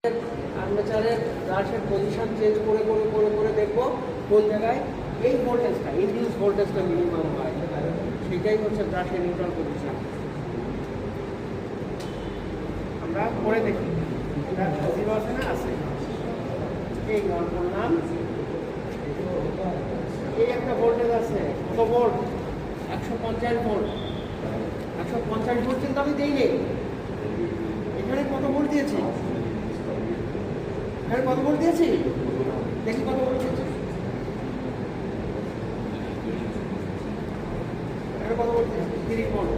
আর্মেচারের ব্রাশের position change করে করে করে করে দেখবো কোন জায়গায় এই ভোল্টেজটা ইনডিউস ভোল্টেজটা মিনিমাম হয়, সেটাই হচ্ছে ব্রাশের নিউট্রাল পজিশন। আমরা করে দেখি এটা জিরো আছে না, আছে। এই অন করলাম, এই একটা ভোল্টেজ আছে, কত ভোল্ট? 150 ভোল্ট। 150 ভোল্ট কিন্তু আমি দিইনি। এখানে কত ভোল্ট দিয়েছি? এখানে কত ভোল্ট দিয়েছি? দেখি কত ভোল্ট দিয়েছি। এখানে কত ভোল্ট দিয়েছি? 30 ভোল্ট।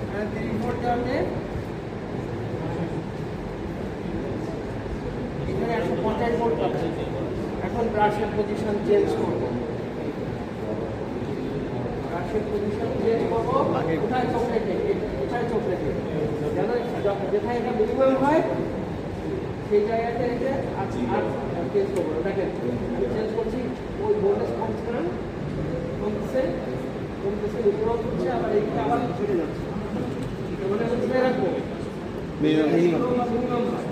এখানে 30 ভোল্ট দেওয়াতে এখানে 150 ভোল্ট পাচ্ছি। এখন ব্রাশের পজিশন চেঞ্জ করবো। ব্রাশের পজিশন চেঞ্জ করবো। কোথায় চোখ রেখে? কোথায় চোখ রেখে? যেন যেখানে এটা মিনিমাম হয় সেই জায়গাতে রেখে আর চেঞ্জ করবো। দেখেন আমি চেঞ্জ করছি, ওই ভোল্টেজ কমছে না, কমছে কমতেছে, উপরেও তুলছে, আবার এইদিকে আবার ছেড়ে যাচ্ছে। মানে আমি ধরে রাখবো মিনিমাম হয়।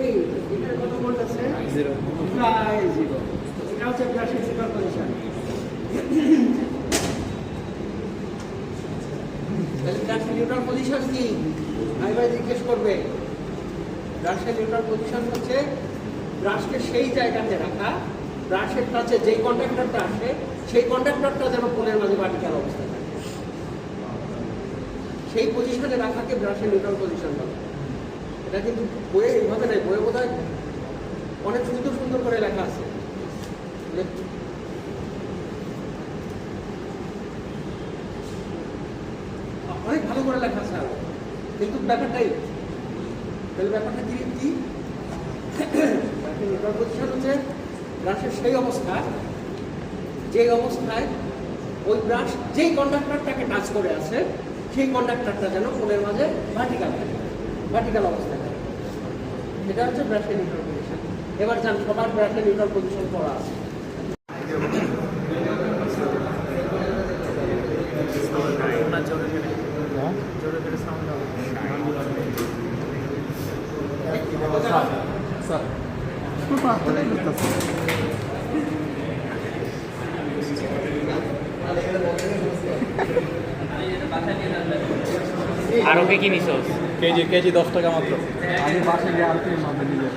এই এটার কত ভোল্ট আছে? জিরো। প্রায় জিরো। এটা হচ্ছে ব্রাশের নিউট্রাল পজিশন। তাহলে ব্রাশের নিউট্রাল পজিশন কি? ভাই জিজ্ঞেস করবে। ব্রাশের নিউট্রাল পজিশন হচ্ছে ব্রাশকে সেই জায়গাতে রাখা, ব্রাশের কাছে যেই কন্ডাক্টরটা আসে সেই কন্ডাক্টরটা যেন পোলের মাঝে ভার্টিক্যাল অবস্থায় থাকে, সেই পজিশনে রাখাকে ব্রাশের নিউট্রাল পজিশন বলে। এটা কিন্তু বইয়ে এইভাবে নেই, বইয়ে বোধহয় অনেক সুন্দর সুন্দর করে লেখা আছে। অনেক ভালো করে লেখা আছে আরো, কিন্তু ব্যাপারটাই তাহলে ব্যাপারটা কি? নিউট্রাল পজিশন হচ্ছে ব্রাশের সেই অবস্থা যে অবস্থায় ওই ব্রাশ যেই কন্ডাক্টরটাকে টাচ করে আছে সেই কন্ডাক্টরটা যেন পোলের মাঝে ভার্টিক্যাল অবস্থায় থাকে। এটা হচ্ছে ব্রাশের নিউট্রাল পজিশন। এবার যান, সবার ব্রাশের নিউট্রাল পজিশন করা আছে। আরো কি নিছো? কেজি 10 টাকা মাত্র। আমি পাশে গিয়ে আর কি মাপে নিয়ে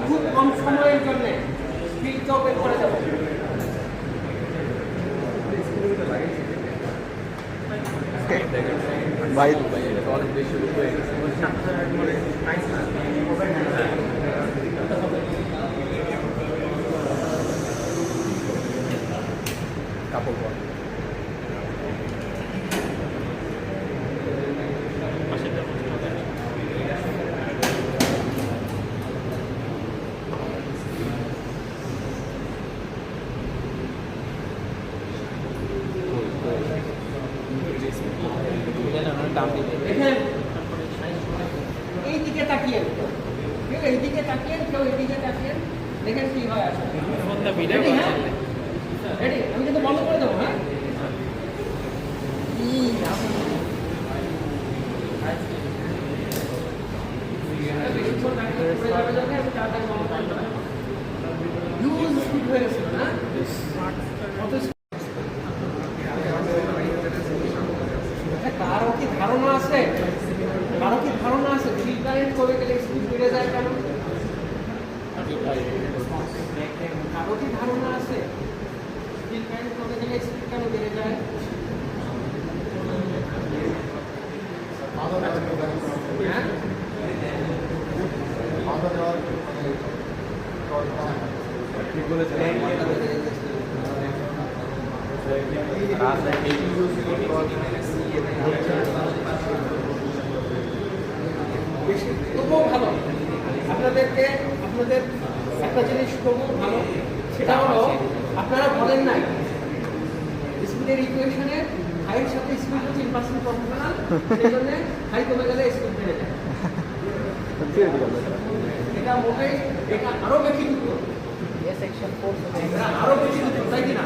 খুব কম সময়ের জন্য স্পিডটাও বের করে দেবো। ভাই অনেক বেশি হয়ে গেছে। কাপড় পর এই দিকে তাকিয়ে, কেউ এই দিকে তাকিয়ে, কেউ এই দিকে তাকিয়ে, দেখেন কি হয় আসলে। রেডি? আমি কিন্তু বন্ধ করে দেবো। হ্যাঁ, কারো কি ধারণা আছে? কারো কি ধারণা আছে ফিল্ড কারেন্ট কমে গেলে স্পিড বেড়ে যায় কেন? কারো কি ধারণা আছে ফিল্ড কারেন্ট কমে গেলে স্পিড কেন বেড়ে যায়? হ্যাঁ, ঠিক বলেছেন। বেশি তবুও ভালো। আপনাদের একটা জিনিস তবুও ভালো, সেটা হলো আপনারা বলেন নাই স্পিডের ইকুয়েশনে হাইয়ের সাথে স্পিড হচ্ছে ইনভার্সলি প্রপোর্শনাল, সেই জন্য হাই কমে গেলে স্পিড বেড়ে যায়। মোটেই এটা আরো বেশি দ্রুত, এটা আরো বেশি দ্রুত, তাই কিনা?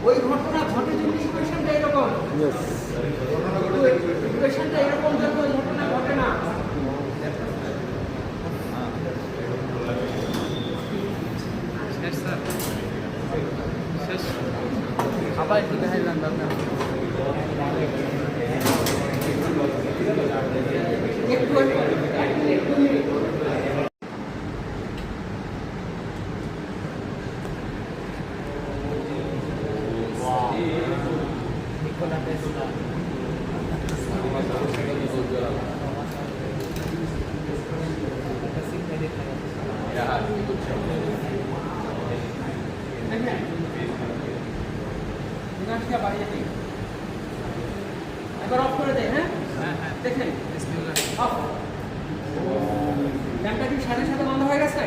ওই ঘটনা ঘটে যদি ইকুয়েশনটা এরকম, ইকুয়েশনটা এরকম যাতে ওই ঘটনা ঘটে না। আবার একটু দেখাইলাম আপনার একটু একটু মিনিট। একবার অফ করে দেয়, হ্যাঁ দেখেন অফ। ল্যাম্পটা কি সাথে সাথে বন্ধ হয়ে গেছে?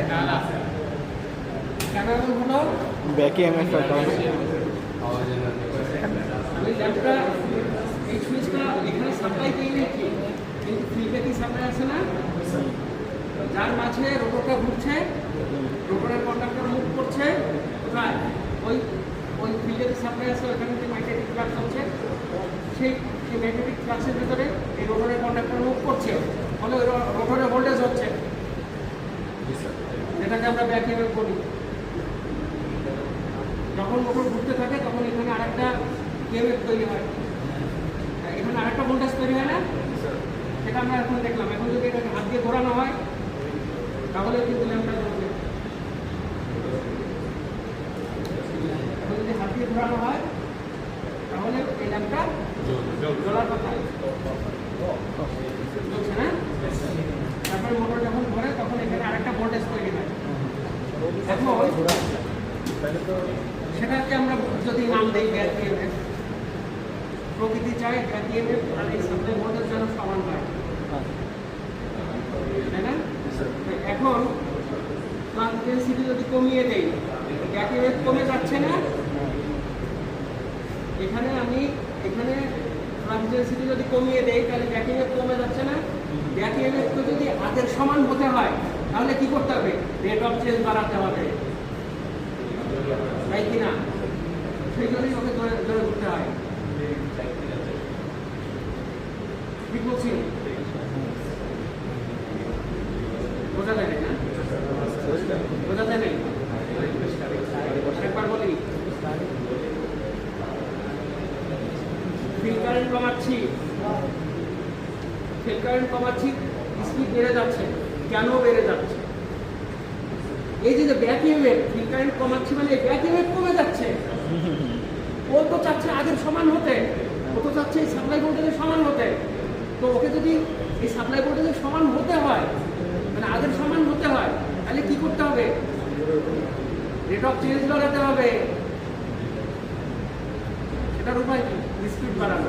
কেন এমন হলো? ব্যাকি এমএস ওই ল্যাম্পটা এই সুইচটা এখানে সাপ্লাই পেয়ে কি, কিন্তু ফিল্ডে কি সাপ্লাই আছে না, যার মাঝে রোটরটা ঘুরছে, রোটরের কন্ডাক্টর মুভ করছে, কোথায় ওই ওই ফিল্ডে যে সাপ্লাই আছে ওখানে যে ম্যাগনেটিক ফ্লাক্স হচ্ছে, সেই ম্যাগনেটিক ফ্লাক্সের ভিতরে এই রোটরের কন্ডাক্টর মুভ করছে, ফলে ওই রোটরে ভোল্টেজ হচ্ছে, যেটাকে আমরা ব্যাক ইএমএফ বলি। যখন মোটর ঘুরতে থাকে তখন এখানে আরেকটা ইএমএফ তৈরি হয়, এখানে আরেকটা ভোল্টেজ তৈরি হয় না, সেটা আমরা এখন দেখলাম। এখন যদি এটাকে হাত দিয়ে ঘোরানো হয় তাহলে কিন্তু ল্যাম্পটা জ্বলবে। এখন যদি হাত দিয়ে ঘোরানো হয় তাহলে এই ল্যাম্পটা জ্বলার কথা, জ্বলছে না। তারপরে মোটর যখন ঘোরে তখন এখানে আরেকটা ভোল্টেজ তৈরি হয়। এখন সেটাকে আমরা যদি নাম দিই ব্যাক ইএমএফ, প্রকৃতি চায় ব্যাক ইএমএফ আর এই সাপ্লাই ভোল্টেজ যেন সমান হয়, তাই না? এখন ফ্লাক্স ডেনসিটি যদি কমিয়ে দেই, ব্যাক ইএমএফ কমে যাচ্ছে না। এখানে ফ্লাক্স ডেনসিটি যদি কমিয়ে দেই তাহলে ব্যাক ইএমএফ কমে যাচ্ছে না। ব্যাক ইএমএফকে যদি আগের সমান হতে হয় তাহলে কি করতে হবে? রেট অফ চেঞ্জ বাড়াতে হবে, তাই কিনা? সেই জন্যই ওকে ধরে ধরে ঘুরতে হয়। ঠিক বলছি? বোঝা যায় না? বোঝা যায় না? একবার বলি, ফিল্ড কারেন্ট কমাচ্ছি, ফিল্ড কারেন্ট কমাচ্ছি, স্পিড বেড়ে যাচ্ছে। কেন বেড়ে যাচ্ছে? এই যে ব্যাক ইএমএফ, ফিল্ড কারেন্ট কমাচ্ছি মানে ব্যাক ইএমএফ কমে যাচ্ছে। ও তো চাচ্ছে আগের সমান হতে, ও তো চাচ্ছে এই সাপ্লাই ভোল্টেজের সমান হতে। তো ওকে যদি এই সাপ্লাই ভোল্টেজের সমান হতে হয়, মানে আগের সমান হতে হয়, তাহলে কি করতে হবে? রেট অফ চেঞ্জ বাড়াতে হবে। সেটার উপায় কি? স্পিড বাড়ানো।